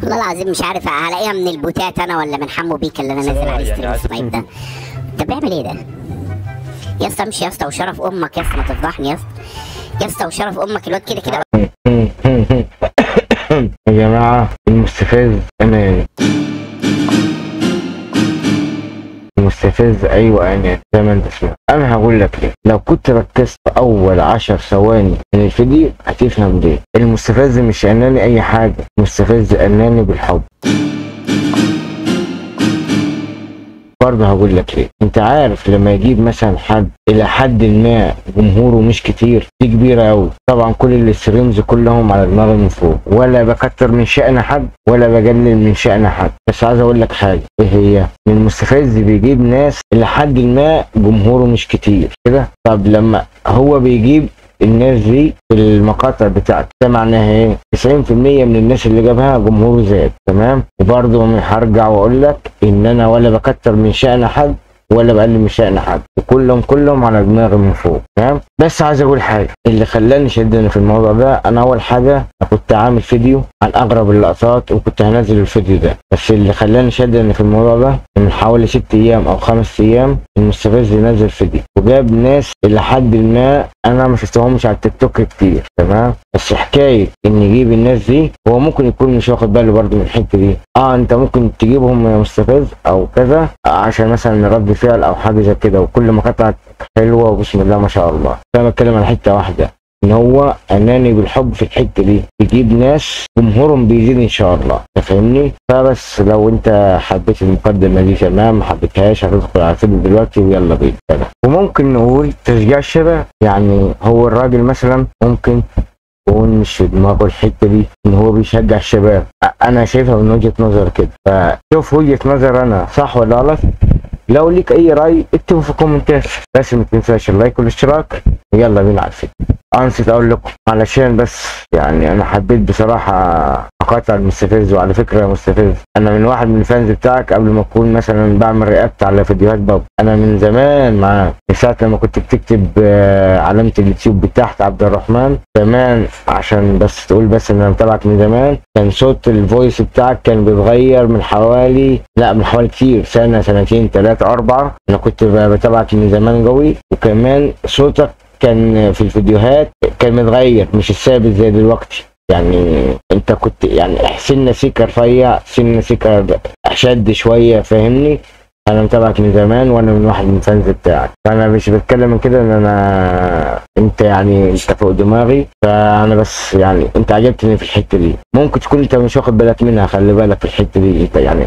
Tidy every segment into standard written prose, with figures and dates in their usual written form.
والله العظيم مش عارف هلاقيها من البوتات انا ولا من حمو بيك اللي انا نازل عليه ستريم سنايب ده. انت بيعمل ايه ده؟ يا اسطى امشي يا اسطى وشرف امك يا اسطى، ما تفضحني يا اسطى. يا اسطى وشرف امك الواد كده كده. يا جماعة المستفز أمان، المستفز أيوة أمان زي ما أنت سمعت. أنا هقول لك ليه. لو كنت ركزت في أول 10 ثواني من الفيديو هتفهم ليه. المستفز مش أناني أي حاجة، المستفز أناني بالحب. برضه هقول لك ليه. انت عارف لما يجيب مثلا حد الى حد ما جمهوره مش كتير، دي كبيره قوي. طبعا كل الستريمز كلهم على دماغي من فوق، ولا بكتر من شأن حد ولا بقلل من شأن حد، بس عايز اقول لك حاجه. ايه هي؟ ان المستفز بيجيب ناس الى حد ما جمهوره مش كتير كده. طب لما هو بيجيب الناس دي في المقاطع بتاعته، ده معناها ايه؟ 90% من الناس اللي جابها جمهوره زاد، تمام؟ وبرضه هرجع واقول لك ان انا ولا بكتر من شأن حد ولا بقلل من شأن حد، وكلهم على دماغي من فوق، تمام؟ بس عايز اقول حاجه، اللي خلاني شدني في الموضوع ده، انا اول حاجه كنت عامل فيديو عن اغرب اللقطات وكنت هنزل الفيديو ده، بس اللي خلاني شدني في الموضوع ده من حوالي 6 ايام او 5 ايام المستفز نزل فيديو وجاب ناس الى حد ما انا ما شفتهمش على التيك توك كتير، تمام؟ بس حكايه ان يجيب الناس دي، هو ممكن يكون مش واخد باله برضه من الحته دي. انت ممكن تجيبهم يا مستفز او كذا عشان مثلا رد فعل او حاجه زي كده، وكل ما قطعت حلوه وبسم الله ما شاء الله. فانا بتكلم عن حته واحده، ان هو اناني بالحب في الحته دي، يجيب ناس جمهورهم بيزيد ان شاء الله، تفهمني؟ فبس لو انت حبيت المقدمه دي تمام، ما حبيتهاش هتدخل على الفيديو دلوقتي ويلا بينا. وممكن نقول تشجيع الشباب، يعني هو الراجل مثلا ممكن يكون مش في دماغه الحته دي ان هو بيشجع الشباب. انا شايفها من وجهه نظر كده، فشوف وجهه نظر انا صح ولا غلط. لو ليك اي راي اكتبه في الكومنتات، بس ما تنساش اللايك والاشتراك. يلا بينا على الفيديو. نسيت اقول لكم علشان بس يعني انا حبيت بصراحه اقاطع المستفز. وعلى فكره يا مستفز، انا من واحد من الفانز بتاعك قبل ما اكون مثلا بعمل رياكت على فيديوهات بابا. انا من زمان معاك، من ساعه لما كنت بتكتب علامه اليوتيوب بتاعت عبد الرحمن زمان، عشان بس تقول بس ان انا متابعك من زمان. كان صوت الفويس بتاعك كان بيتغير من حوالي كتير، سنه سنتين 3 4. انا كنت بتابعك من زمان قوي، وكمان صوتك كان في الفيديوهات كان متغير مش الثابت زي دلوقتي. يعني انت كنت يعني سنه سيكه رفيع، سنه سيكه اشد شويه، فاهمني؟ انا متابعك من زمان وانا من واحد من الفانز بتاعك، فانا مش بتكلم من كده ان انت يعني انت فوق دماغي. فانا بس يعني انت عجبتني في الحته دي، ممكن تكون انت مش واخد بالك منها، خلي بالك في الحته دي. انت يعني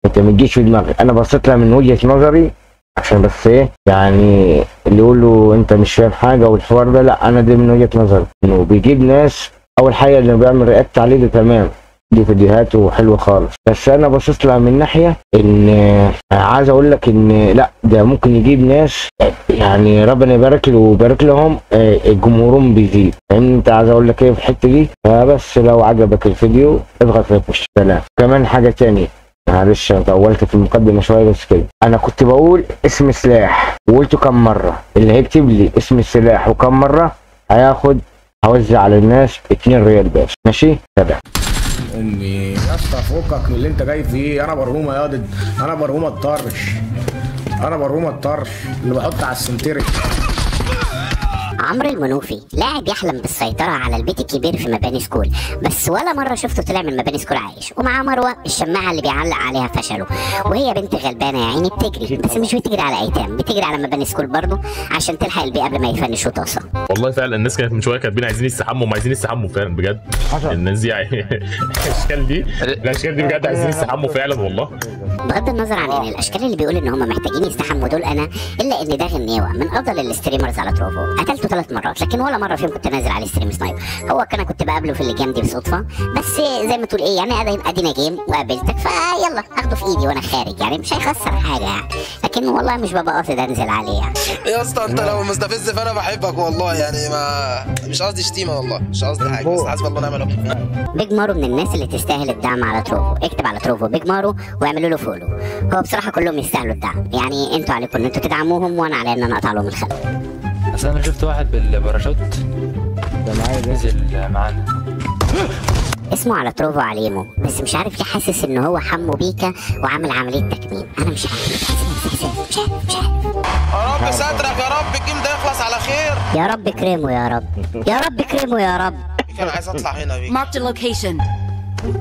انت ما تجيش في دماغي، انا بصيت لها من وجهه نظري عشان بس ايه يعني اللي يقولوا انت مش فاهم حاجه والحوار ده. لا، انا دي من وجهه نظري انه بيجيب ناس. اول حاجه اللي بيعمل رياكت عليه ده تمام، دي فيديوهاته حلوه خالص، بس انا باصص لها من ناحيه ان عايز اقول لك ان لا، ده ممكن يجيب ناس يعني ربنا يبارك له ويبارك لهم جمهورهم بيزيد، فاهمني؟ انت عايز اقول لك ايه في الحته دي. فبس لو عجبك الفيديو اضغط لايك واشتراك. كمان حاجه تانية، معلش انا طولت في المقدمه شويه بس كده. انا كنت بقول اسم سلاح وقلته كم مره، اللي هيكتب لي اسم السلاح وكم مره هوزع على الناس 2 ريال بس، ماشي؟ تابع. امي يا اسطى فوقك من اللي انت جاي فيه. انا برهومه يا ضد، انا برهومه الطرش، انا برهومه الطرش اللي بحط على السنترك. عمرو المنوفي لاعب يحلم بالسيطرة على البيت الكبير في مباني سكول، بس ولا مرة شفته طلع من مباني سكول عايش. ومعاه مروة الشماعة اللي بيعلق عليها فشله، وهي بنت غلبانة يا عيني بتجري، بس مش بتجري على أيتام، بتجري على مباني سكول برضه عشان تلحق البيئة قبل ما يفنشوا طاسة. والله فعلا الناس كانت من شوية كاتبين عايزين يستحموا، عايزين يستحموا فعلا بجد. الناس دي الأشكال دي بجد عايزين يستحموا فعلا والله. بغض النظر عن ان الاشكال اللي بيقول ان هم محتاجين يستحموا دول انا، الا ان ده غنيوه من افضل الستريمرز على تروفو. قتلته 3 مرات، لكن ولا مره فيهم كنت نازل عليه ستريم سنايب. هو كنت بقابله في اللجام دي بالصدفه، بس زي ما تقول ايه يعني ادينا جيم وقابلتك فيلا اخده في ايدي وانا خارج، يعني مش هيخسر حاجه يعني، لكن والله مش ببقى قاصد انزل عليه يعني. يا اسطى انت لو مستفز فانا بحبك والله، يعني ما مش قصدي شتيمه والله، مش قصدي حاجه، بس حسب الله ونعم الوكيل. بيج مارو من الناس اللي تستاهل الدعم على تروفو. اكتب على تروفو بيج مارو واعملوا له فولو. هو بصراحه كلهم يستاهلوا الدعم، يعني انتوا عليكم ان انتوا تدعموهم وانا علي ان انا اقطع لهم الخلق. اصل انا شفت واحد بالباراشوت ده معايا نزل معانا. اسمه على تروفو عليمو، بس مش عارف ليه حاسس ان هو حمو بيكا وعامل عمليه تكميم. انا مش عارف، مش عارف. يا رب سترك، يا رب الجيم ده يخلص على خير. يا رب كريمو يا رب، يا رب كريمو يا رب. انا عايز اطلع هنا بيك. Marked a location.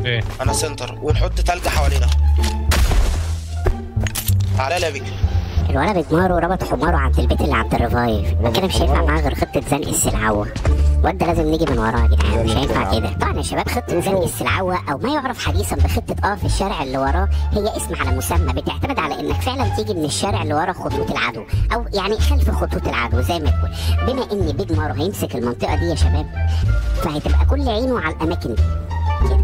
ايه انا سنتر ونحط تلج حوالينا. تعالى لي يا بيك. الولد بجماره ربط حماره عند البيت اللي عند الريفايف، كده مش هينفع معاه غير خطه زنق السلعوه. الواد ده لازم نيجي من وراه يا جدعان، مش هينفع كده. طبعا يا شباب خطه زنق السلعوه او ما يعرف حديثا بخطه في الشارع اللي وراه، هي اسم على مسمى بتعتمد على انك فعلا تيجي من الشارع اللي ورا خطوط العدو، او يعني خلف خطوط العدو زي ما تقول. بما ان بجماره هيمسك المنطقه دي يا شباب، فهتبقى كل عينه على الاماكن دي كده،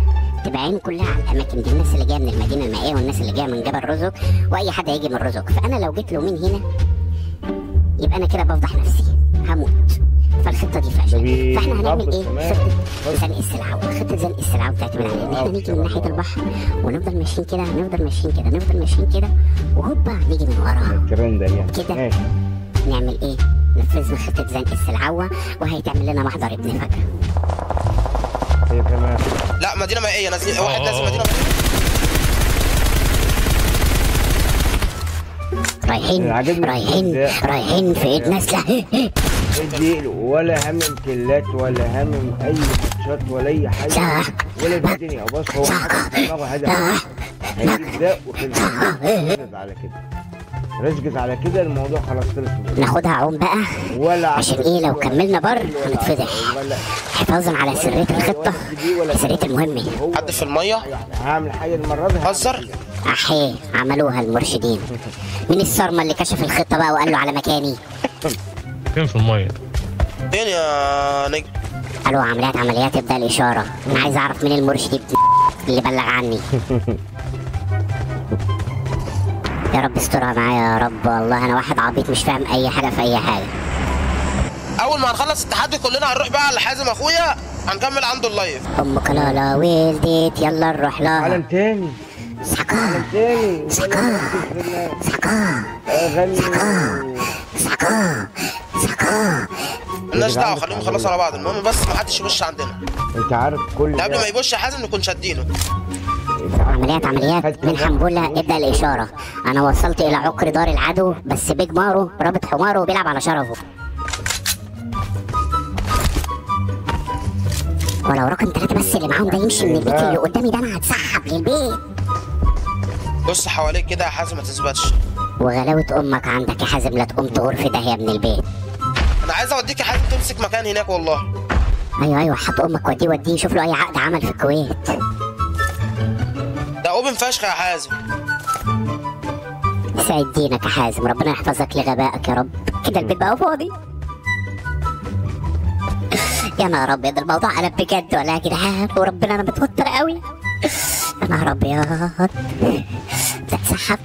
تبقى عينه كلها على الاماكن دي، الناس اللي جايه من المدينه المائيه والناس اللي جايه من جبل رزق واي حد هيجي من رزق. فانا لو جيت له من هنا يبقى انا كده بفضح نفسي، هموت. فالخطه دي فاشله. فاحنا هنعمل ايه؟ خطه زنق السلعوه. خطه زنق السلعوه بتعتمد على ان احنا نيجي من ناحيه البحر ونفضل ماشيين كده، نفضل ماشيين كده وهوبا نيجي من وراها كده. نعمل ايه؟ نفذنا خطه زنق السلعوه وهيتعمل لنا محضر ابن فجر. لا مدينه مائيه نازلين، واحد نازل مدينه مائيه. رايحين في ايد نازله. دي ولا همم كلات ولا همم اي ماتشات ولا اي حاجه ولا الدنيا. بص هو حاطط هدف هيجيب ده وخلص على كده، ركز على كده الموضوع خلاص خلص. ناخدها عوم بقى ولا عشان ايه لو كملنا بر هنتفضح. حفاظا على سريه الخطه، سريه المهمه. حد في الميه هعمل حاجه المره دي هزر. احيه عملوها المرشدين. مين الصرمه اللي كشف الخطه بقى وقال له على مكاني؟ فين في الميه؟ فين يا نجم؟ قالوا عمليات ابدا الاشاره. انا عايز اعرف مين المرشد اللي بلغ عني. يا رب استرها معايا يا رب، والله انا واحد عبيط مش فاهم اي حاجه في اي حاجه. اول ما هنخلص التحدي كلنا هنروح بقى على حازم اخويا، هنكمل عنده اللايف. امك لالا ولدت يلا نروح لها. عالم تاني سكا مالناش دعوه، خليهم يخلصوا على بعض. المهم بس ما حدش يبش عندنا. انت عارف كل قبل ما يبش يا حازم نكون شادينه. عمليات من حنبله ابدا الاشاره. انا وصلت الى عقر دار العدو، بس بيج مارو رابط حماره وبيلعب على شرفه. ولو رقم 3 بس اللي معاهم ده يمشي من البيت اللي قدامي ده انا هتسحب للبيت. بص حواليك كده يا حازم ما تثبتش. وغلاوه امك عندك يا حازم لا تقوم تغور في داهيه من البيت. انا عايز اوديك يا حازم تمسك مكان هناك والله. ايوه حط امك وديه شوف له اي عقد عمل في الكويت. ده اوبن فشخ يا حازم. سعد دينك يا حازم، ربنا يحفظك لغبائك يا رب. كده البيت بقى فاضي. يا نهار ابيض الموضوع قلب بجد ولا يا جدعان؟ وربنا انا متوتر قوي. يا نهار ابيض. تسحب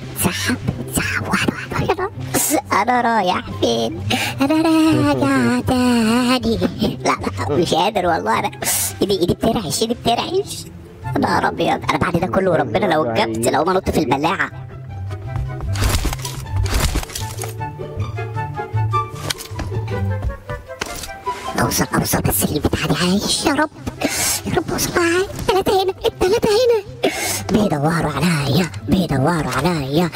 واحده انا رايح فين؟ انا راجع تاني. لا مش قادر والله، انا ايدي بترعش يا نهار ابيض. انا بعد ده كله وربنا لو اتجبت لو ما نط في البلاعه. اوصل بس اللي بتاعي عايش يا رب اوصل معايا. التلاتة هنا بيدوروا عليا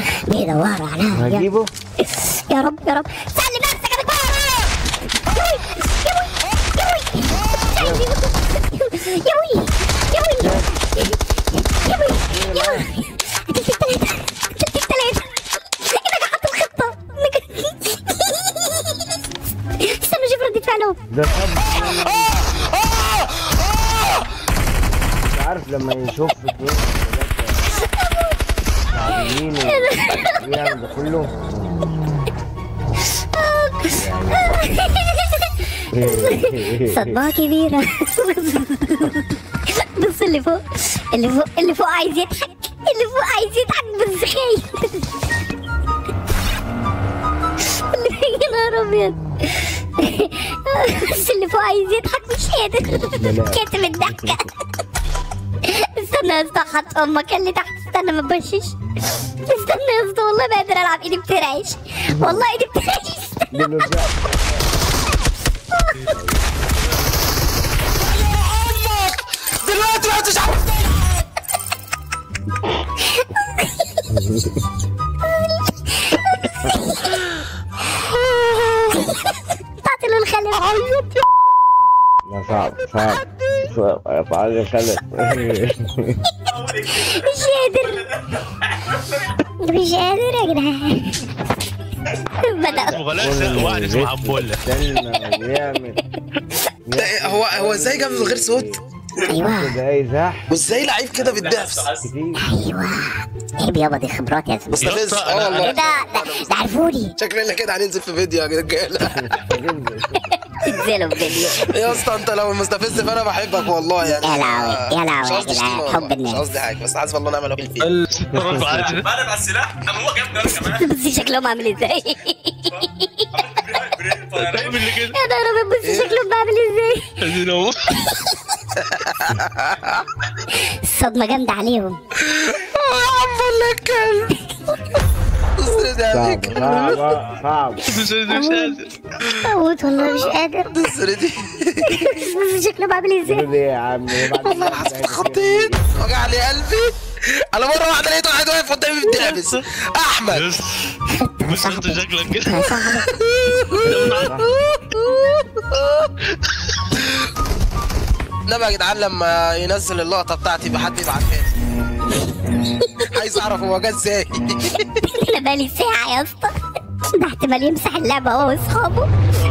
هجيبه يا رب سلم نفسك يا استنوا شوف ردة فعلهم. ده انت عارف لما يشوف اتنين تعبانين ويعمل ده كله صدمة كبيرة. بص اللي فوق عايز يضحك، بس خايف. يا نهار ابيض. بس اللي فوق عايز يضحك مش قادر، كاتم الضحكة. استنى يا اسطى حط امك اللي تحت. استنى ما تبشش. استنى يا اسطى والله ما قادر العب، ايدي بترعش والله ايدي بترعش. دلوقتي مش عارف طلعت له الخلف. لا صعب تعالى خلف. مش قادر مش قادر يا جدعان. بدأ غلاسه واحد اسمه حنبله. استنى يعمل ده إيه؟ هو ازاي جاب من غير صوت؟ ايوه ده اي زح وازاي لعيب كده بالدفس؟ ايوه. عيب يابا، دي خبرات يا زلمه. مستفز والله. ايه ده عرفوني. شكلنا كده هننزل في فيديو يا رجاله. انزلوا بفيديو. يا اسطى انت لو مستفز فانا بحبك والله يعني. يا لهوي يا لهوي مش يا قصدي جدعان، شتيمة حب والله. الناس. مش قصدي حاجه بس حسب الله ونعم الوكيل فيه. انا بقى السلاح ده هو جاب ده كمان. بصي شكلهم عامل ازاي. تعمل لي كده يا نهار ابيض، بصي شكلهم عامل ازاي. عايزين اهو. الصدمه جامده عليهم. يا عم ولا الكلب. استرد عليك. صعب مش قادر. اموت والله مش قادر. استردي. بصي شكلهم عامل ازاي. ليه يا عم؟ والله العظيم اتخضيت وجع لي قلبي. انا مره واحده لقيت واحد واقف قدامي بيتلبس. احمد مش انت شكلك كده. انما يا جدعان لما ينزل اللقطه بتاعتي بحد يبعتها لي. عايز اعرف هو جه ازاي. انا بقالي ساعه يا اسطى. ده احتمال يمسح اللعبه هو واصحابه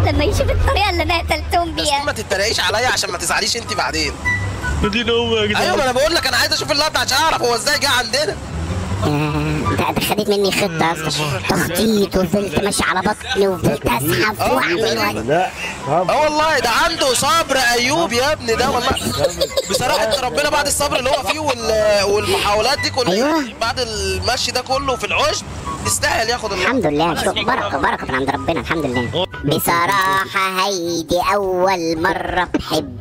لما يشوف الطريقه اللي انا قتلتهم بس بيها. ما تتريقيش عليا عشان ما تزعليش انت بعدين. ادينا هو يا جدعان. ايوه ما انا بقول لك انا عايز اشوف اللقطه عشان اعرف هو ازاي جه عندنا. ده خدت مني خطه يا اسطى، تخطيط، وفضلت ماشي على بطني وفضلت اسحب واعمل. لا اه والله ده عنده صبر ايوب يا ابني ده والله. بصراحه ربنا بعد الصبر اللي هو فيه والمحاولات دي كلها. أيوة. بعد المشي ده كله في العشب يستاهل ياخد الحمد لله، شوف بركه من عند ربنا، الحمد لله. بصراحه هيدي اول مره بحب،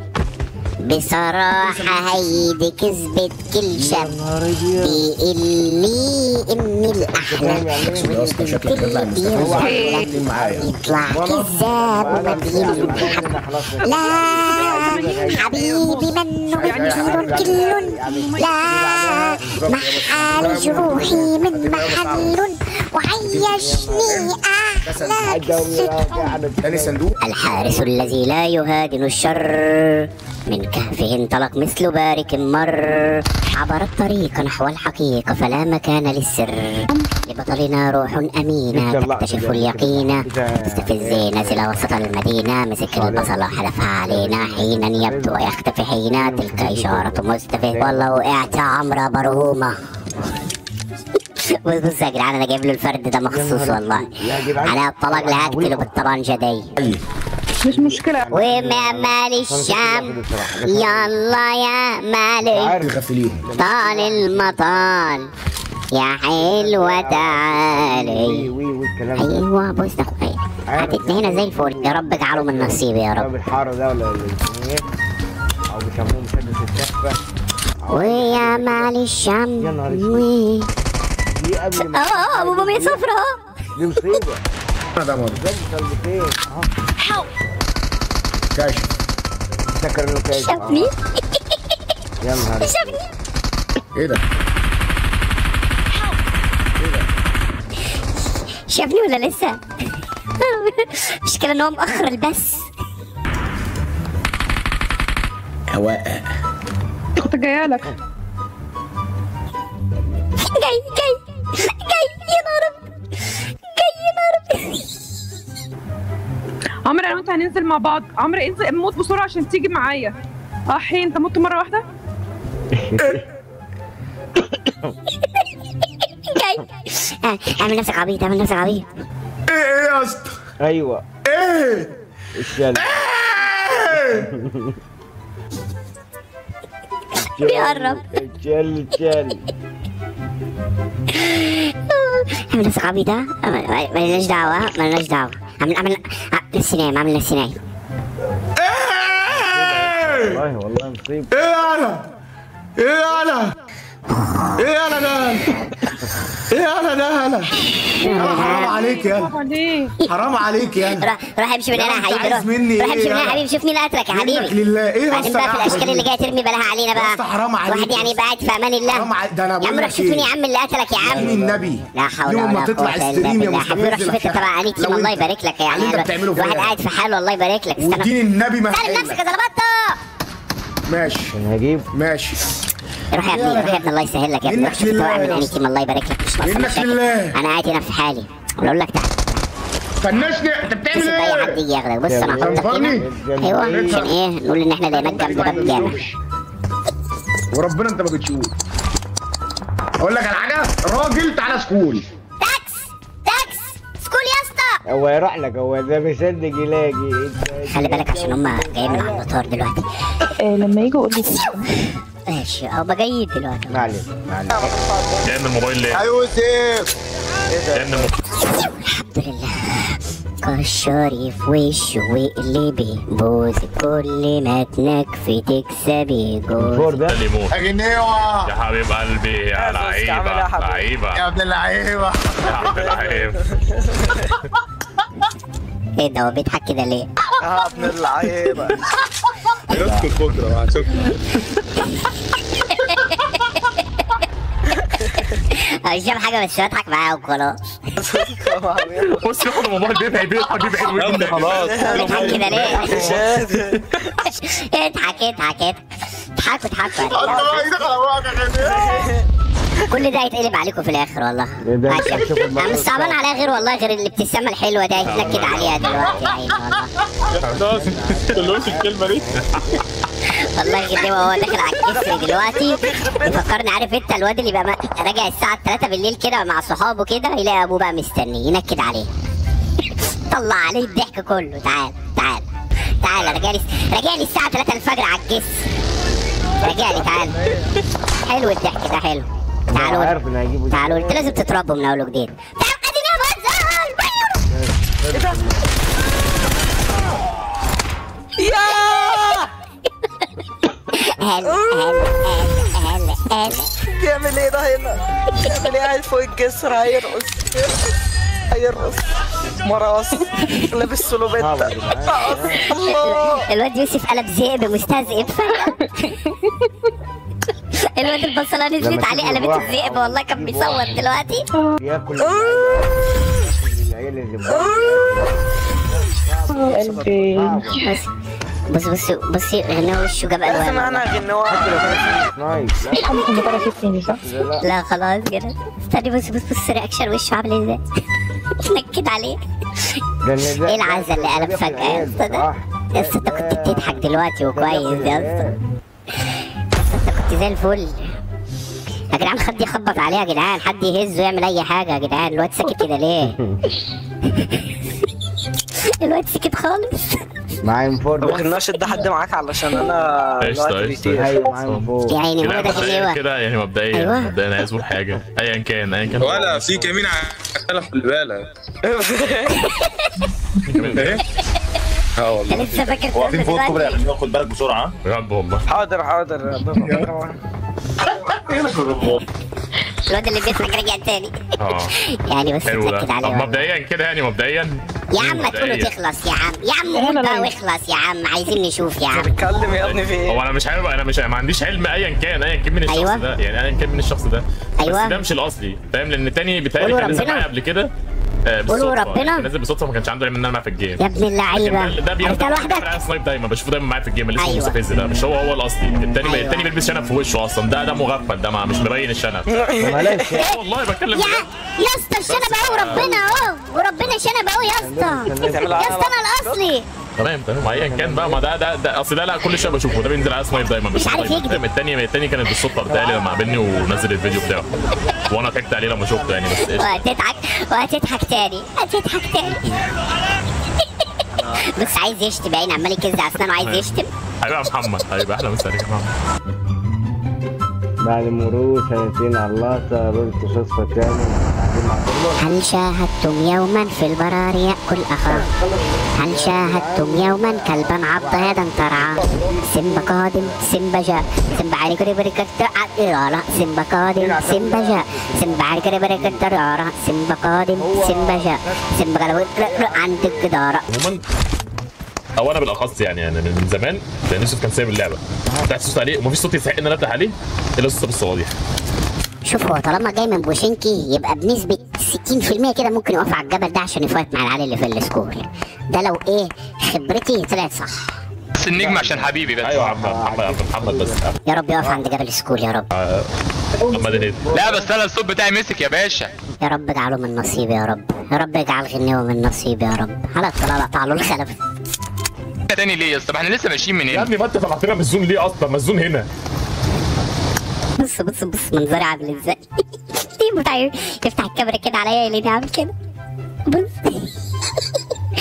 بصراحة هيدي كذبت كل شاب بيقول لي إن الأحلى يا اسطى شكلك هتطلع مستفز معايا. يطلع كذاب ومدين. لا حبيبي منه منكر كل، لا محال جروحي من محل وعيشني أحلى قصة. تاني صندوق. الحارس الذي لا يهادن الشر، من كهفه انطلق مثل بارك مر، عبر الطريق نحو الحقيقة فلا مكان للسر، لبطلنا روح أمينة تكتشف اليقين، مستفز نزل وسط المدينة، مسك البصلة حذفها علينا، حينا يبدو ويختفي حينا، تلك إشارة مستفز. والله وقعت يا عمرو برهومة. بص يا جدعان، انا جايب له الفرد ده مخصوص والله. انا الطلاق اللي هقتله بالطبنجه دي. مش مشكلة. وما مال الشام يلا يا مالك غفليهم. طال المطال يا حلوة تعالي. ايوه بص ده هتتني هنا زي الفل. يا رب اجعله من نصيبي يا رب. الحاره ده ولا الجنيه او بيسموه مسدس الكفه. ويا مال الشام يا نهار اسود. دي قبل ما ابو مامي صفرا. دي مصيبه. ده مرة زي كلمتين كاشف. فاكر انه كايش. شافني يا نهار اسود. شافني. ايه ده؟ شافني ولا لسه؟ المشكلة ان هو مأخر البث. هواء. كنت جاية لك. جاي يا نهار جاي يا نهار. عمرو انا وانت هننزل مع بعض. عمرو انزل موت بسرعة عشان تيجي معايا. حين انت مت مرة واحدة؟ جاي. اعمل نفسك عبيط، اعمل نفسك عبيط. ايه يا اسطى؟ ايوه ايه؟ الشل بيقرب. الشل اعمل نفسك عبيط. ها مالناش دعوة. اعمل نفسي نايم، اعمل نفسي نايم. والله مصيبه. ايه انا ده؟ ايه يالا ده يالا؟ حرام عليك يالا، عليه حرام عليك يالا. روح امشي من هنا يا أنت حبيبي، عايز مني روح امشي إيه من هنا يا يالا؟ حبيبي، شوف مين اللي قتلك يا منك حبيبي. لله ايه يا بعدين اسطى؟ بقى في الاشكال اللي جايه ترمي بلاها علينا بقى. يا اسطى حرام عليك. واحد يعني قاعد في امان الله. ده انا يا بقول عم روح لك شوف مين يا ايه، عم اللي قتلك يا عم. دين النبي. لا حول يوم ولا ما تطلع قوة إلا الستريم يا بالله. حبيبي روح شوف انت تبع انهي تيم، الله يبارك لك يعني. اللي انت بتعمله واحد فيا. قاعد في حاله، الله يبارك لك. استنى ودين النبي ما سلم نفسك يا زلمطه. ماشي انا هجيب ماشي. روح يا ابني، روح يا ابني، الله يسهل لك يا ابني. روح شوف انت تبع انهي تيم، الله يبارك لك. مش ناقصه منك مشاكل. لله. انا قاعد هنا في حالي، اقول لك تعال. فنشني، انت بص بتعمل ده اي حد ايه؟ يجي ياخدك. بص انا هحطك تنفرني؟ هنا. ايوه عشان ايه؟ نقول ان احنا لقيناك جنب باب جامع. وربنا انت ما بتشوف. اقول لك على حاجه، راجل تعالى سكول. تاكس تاكس سكول يا اسطى. هو يروح لك، هو ده مصدق يلاقي. خلي بالك عشان هم جايين من على المطار دلوقتي. لما يجوا قول لي ماشي هما جايين دلوقتي. معلش معلش. جاي من الموبايل ليه؟ يوسف جاي من الموبايل. الحمد لله. كشري في وشه واقلبي بوزي، كل ما تنكفي تكسبي الفور جوز. ده ده يموت اغنيوه يا حبيب قلبي يا لعيبه لعيبه يا ابن اللعيبه. يا عبد اللعيب. ايه ده هو بيضحك كده ليه؟ يا ابن اللعيبه. اسكت بكره بقى شكرا. مش فاهم حاجه بس بضحك معاه وخلاص. بص ياخد الموبايل بيبعد بيضحك بيبعد خلاص. بيضحك كده ليه؟ اضحك اضحك اضحكوا اضحكوا. ايدك على وقعك. كل ده هيتقلب عليكم في الاخر والله. إيه ده؟ عشان شوف الموضوع انا مش صعبان عليها غير والله، غير الابتسامه الحلوه دي هيتنكد عليها دلوقتي يا عيني والله. تقولوش الكلمه دي. والله كده وهو داخل على الكسر دلوقتي يفكرني، عارف انت الواد اللي بقى راجع الساعه 3 بالليل كده مع صحابه كده، يلاقي ابوه بقى مستني ينكد عليه. طلع عليه الضحك كله. تعال تعال تعال، راجع لي الساعه 3 الفجر على الجسر. راجع لي تعال. حلو الضحك ده حلو. تعالوا عارف ان هيجيبوا. تعالوا انتوا لازم تتربوا من اول وجديد. هلا هلا هلا. بيعمل ايه ده هنا؟ بيعمل ايه قاعد فوق الجسر؟ هيرقص هيرقص مراس لابس سلوبيتا. الله الواد يوسف قلب ذئب مستهزئ فجأة. الواد البصلة نزلت عليه قلبت الذئب، والله كان بيصور دلوقتي. ياكل العيال اللي قلبي. بصي غنوة وشه جاب الوان. سمعنا غنوة. نايس. انت طرف التاني صح؟ لا خلاص كده. استني بص رياكشن وشه عامل ازاي. نكد عليه. ايه العزة اللي قلب فجأة يا اسطى ده؟ يا اسطى انت كنت بتضحك دلوقتي وكويس يا اسطى. انت كنت زي الفل يا جدعان. حد يخبط عليه يا جدعان، حد يهزه يعمل اي حاجه يا جدعان. الواد ساكت كده ليه؟ الواد ساكت خالص. معايا انفور ما كناش ده حد معاك علشان انا قشطة، الوقت قشطة. بيطير. ايوه معايا انفور. يا عيني هو كده ده مبدئيا غنيوه. كده يعني مبدئيا أيوة. مبدئيا عايز اقول حاجه ايا كان ولا في كمين على خلي بالك. ايه؟ اه انت والله لسه فاكر واقفين فوق الكوبري دلوقتي؟ عشان خد بالك بسرعه. بجد والله. حاضر حاضر. الواد اللي بيسمع رجع تاني. اه يعني بس حلو ده. تنكد عليه طب والله. مبدئيا كده يعني مبدئيا يا عم ما تقولوا مبدئياً. تخلص يا عم، يا عم قول بقى واخلص يا عم، عايزين نشوف يا عم. اتكلم يا ابني في هو ايه؟ انا مش عارف، انا مش ما عنديش علم ايا كان من الشخص أيوة. ده، يعني ايا كان من الشخص ده. أيوة. بس ده مش الاصلي فاهم، لان التاني بيتهيألي قولوا كان نزل ربنا. معايا قبل كده قولوا بالصدفة. ربنا. يعني نزل بالصدفه ما كانش عنده علم ان انا معاه في الجيم. يا ابن اللعيبه لكن ده انت لوحدك. معايا سنايب دايما بشوفه دايما معايا في الجيم اللي اسمه أيوة. مستفز ده، مش هو الاصلي. التاني أيوة. التاني بيلبس شنب في وشه اصلا، ده مغفل، ده مش مبين الشنب. معلش. والله بتكلم يا بجد. يا اسطى الشنب اهو وربنا اهو وربنا شنب اهو يا اسطى. يا اسطى انا الاصلي. تمام ايا كان بقى، ما ده اصل ده لا كل شويه بشوفه، ده بينزل على سنايب دايما مش عارف سنايب. يكذب. التاني كانت بالصدفه بتاعي لما قابلني ونزل الفيديو بتاعه وانا ضحكت عليه لما شفته يعني. بس قشطة. وهتضحك تاني بس عايز يشتم باين، عمال يكز على اسنانه عايز يشتم. هيبقى محمد، هيبقى احلى مسا عليك يا محمد. بعد مرور سنتين على الله قررت صدفة تاني. هل شاهدتم يوما في البرار يأكل أخاه؟ هل شاهدتم يوما كلبا عض يدا ترعى؟ سيمبا قادم سيمبا جاء سيمبا عاري كري بري كتر سيمبا قادم سيمبا جاء سيمبا عاري كري بري كتر سيمبا قادم سيمبا جاء سيمبا قالوا عند الجدارة. عموما او انا بالاخص يعني انا من زمان لان يوسف كان سايب اللعبه بتاعت صوت عليه ومفيش صوت يستحق ان انا افتح عليه الا صوت بالصواريخ. شوف هو طالما جاي من بوشينكي يبقى بنسبة 60% كده ممكن يقف على الجبل ده عشان يفايت مع العيال اللي في السكور. ده لو ايه خبرتي طلعت صح. بس النجم عشان حبيبي بس. ايوه يا عم محمد بس. يا رب يقف عند جبل السكول يا رب. محمد هنيدي. لا بس انا الصوت بتاعي مسك يا باشا. يا رب اجعله من نصيبي يا رب. يا رب اجعل غنيوه من نصيبي يا رب. على الطلاق قطع له الخلف. تاني ليه يا اسطى؟ احنا لسه ماشيين منين؟ يا ابني ما انت طلعتنا من الزون ليه اصلا؟ ما الزون هنا. بص بص بص منظري عامل ازاي. يفتح الكاميرا كده عليا يلاقيني عامل كده. بص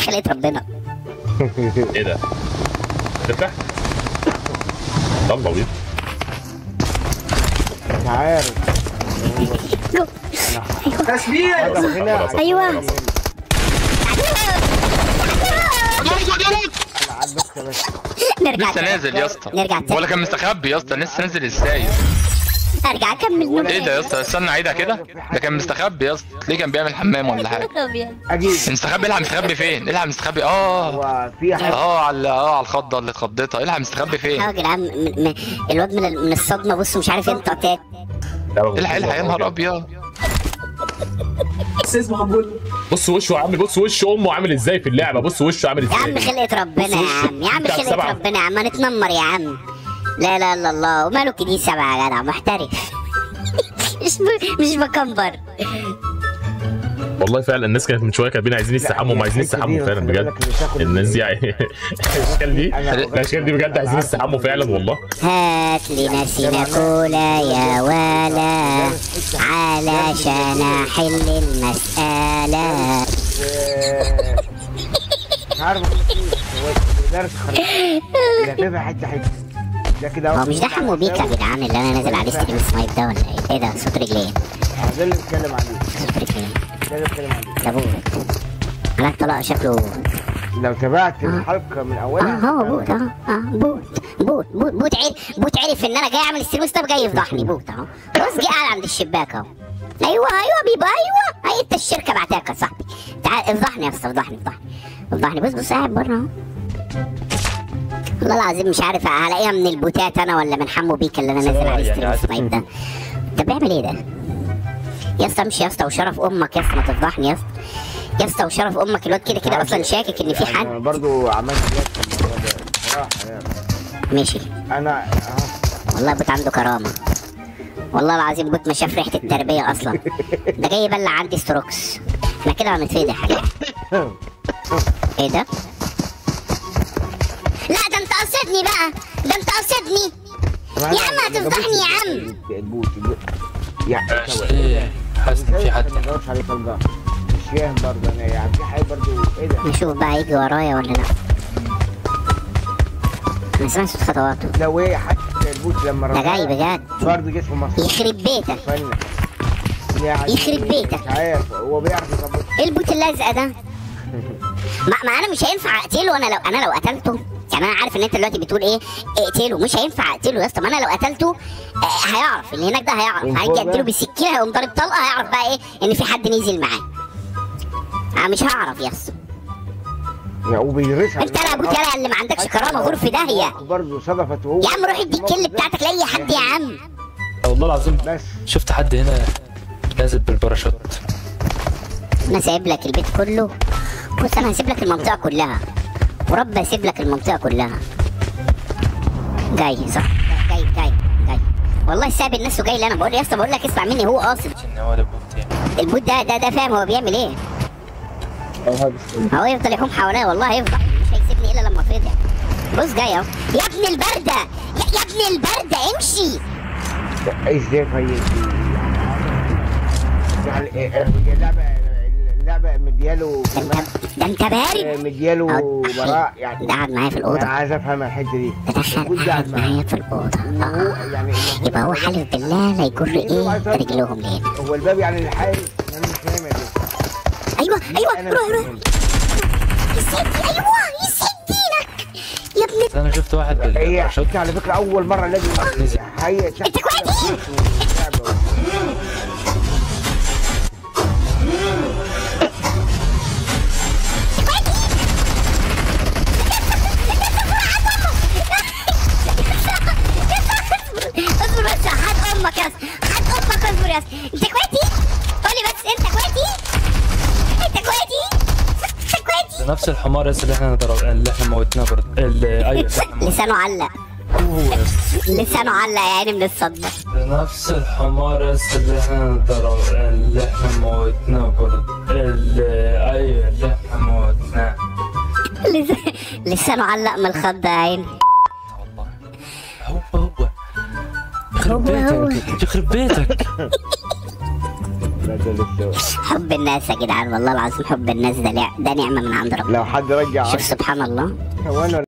خلقت ربنا. ايه ده؟ تفتح؟ يلا بينا. مش عارف. ايوه ايوه نرجع لسه نازل يا اسطى. نرجع تاني. ولا كان مستخبي يا اسطى؟ لسه نازل ازاي؟ ارجع اكمل. ايه ده يا اسطى؟ استنى اعيدها كده. ده كان مستخبي يا اسطى. تلاقيه كان بيعمل حمام ولا حاجه. اجيب مستخبي. العب مستخبي فين؟ العب مستخبي هو في حاجه على الخضه اللي اتخضيتها. العب مستخبي فين؟ يا جدعان الواد من الصدمه بص مش عارف ينطق تاني. الحق يا نهار ابيض. بص وشه عامل بص وش امه عامل ازاي في اللعبه. بص وشه عامل ازاي. يا عم خلقة ربنا يا عم. يا عم خلقة ربنا يا عم. هنتنمر يا عم. لا لا الا الله. وماله كده 7 يا جدع محترف. مش بكمبر. والله فعلا الناس كانت من شويه كاتبين عايزين يستحموا ما عايزين يستحموا فعلا بجد. الناس دي الاشكال دي بجد عايزين يستحموا فعلا والله. هات لي ناسينا كولا يا ولا علشان احل المسألة. عارف درس خريطة حته ده كده. هو مش ده حمو بيك يا جدعان اللي انا نازل عليه ستريم سنايب ده ولا ايه؟ ايه ده صوت رجلين؟ ده اللي بتكلم عليه. صوت رجلين ده اللي بتكلم عليه. ده بوت على الطلاق شكله. لو تابعت الحلقه من اولها هو بوت. بوت عرف ان انا جاي اعمل ستريم سنايب جاي يفضحني. بوت اهو بص جه قاعد عند الشباك اهو. ايوه بيبقى ايوه انت الشركه بعتاك يا صاحبي. تعال افضحني يا اسطى. افضحني بص قاعد بره اهو. والله العظيم مش عارف هلاقيها من البوتات انا ولا من حمو بيك اللي انا نازل عليه ستريم سنايب ده. انت بيعمل ايه ده؟ يا اسطى امشي يا اسطى وشرف امك يا اسطى ما تفضحني يا اسطى. يا اسطى وشرف امك الواد كده اصلا شاكك ان في حد. انا برضو عملت بصراحه يعني. ماشي انا والله بوت عنده كرامه. والله العظيم بوت ما شاف ريحه التربيه اصلا. ده جاي يبلع عندي ستروكس. احنا كده هنتفضح. ايه ده؟ لا ده انت قصدني بقى. ده انت قصدني يا عم. هتفضحني يا عم. يعني حاسس ان في حد. ما جاوبش عليه طلقه. مش فاهم برضه انا يعني في حاجه برضه ايه ده؟ نشوف بقى يجي ورايا ولا لا. انا سامع صوت خطواته. لو ايه حتى البوت لما ده جاي بجد. برضه جسمه مصر. يخرب بيتك. يعني يخرب بيتك. مش عارف هو بيعرف يظبط. ايه البوت اللزقه ده؟ ما انا مش هينفع اقتله. انا لو قتلته يعني انا عارف ان انت دلوقتي بتقول ايه اقتله. مش هينفع اقتله يا اسطى. ما انا لو قتلته هيعرف اللي هناك ده. هيعرف هيجي اديله بالسكينه هيقوم ضارب طلقه. هيعرف بقى ايه ان في حد نزل معاه. انا مش هعرف يا اسطى. وبيرسها انت يا ابو تلا اللي ما عندكش كرامه غور في داهيه. برضه صدفت وهو يا عم روح ادي الكل بتاعتك لاي حد يا عم. والله العظيم بس شفت حد هنا نازل بالباراشوت. انا سايب لك البيت كله. بص انا هسيب لك المنطقه كلها ورب هسيب لك المنطقه كلها. جاي صح؟ جاي والله سايب الناس وجاي. اللي انا بقول يا اسطى بقول لك اسمع مني. هو قاصد. البوت ده فاهم هو بيعمل ايه. هو يفضل يحوم حواليا والله هيفضح. مش هيسيبني الا لما فضح. بص جاي اهو. يا ابن البرده يا ابن البرده امشي. ازاي طيب؟ يعني اللعبه مدياله. ده انت بارد. مدياله براء يعني. ده قاعد معايا في الاوضه. انا عايز افهم الحته دي. ده قاعد معايا في الاوضه. يعني يبقى هو حالف بالله لا يجر ايه رجلهم ليه. هو الباب يعني الحارس. انا مش فاهم ايوه روح يسد ايوه يسد دينك يا ابن انا شفت واحد بالباراشوت على فكره اول مره لازم نزل. هي انت كويس. اصبر بس هات امك يا اسطى هات امك اصبر يا اسطى انت كويتي؟ قولي بس انت كويتي؟ انت كويتي؟ نفس الحمار اللي احنا موتناه برضه ايوه لسانه علق لسانه علق يا عيني من الصدمه. نفس الحمار اللي احنا موتناه برضه ايوه اللي احنا موتناه. لسانه علق من الخضه يا عيني. هو يخرب بيتك يخرب بيتك. حب الناس يا جدعان والله العظيم حب الناس ده نعمه من عند ربنا. لو حد رجع شوف سبحان الله.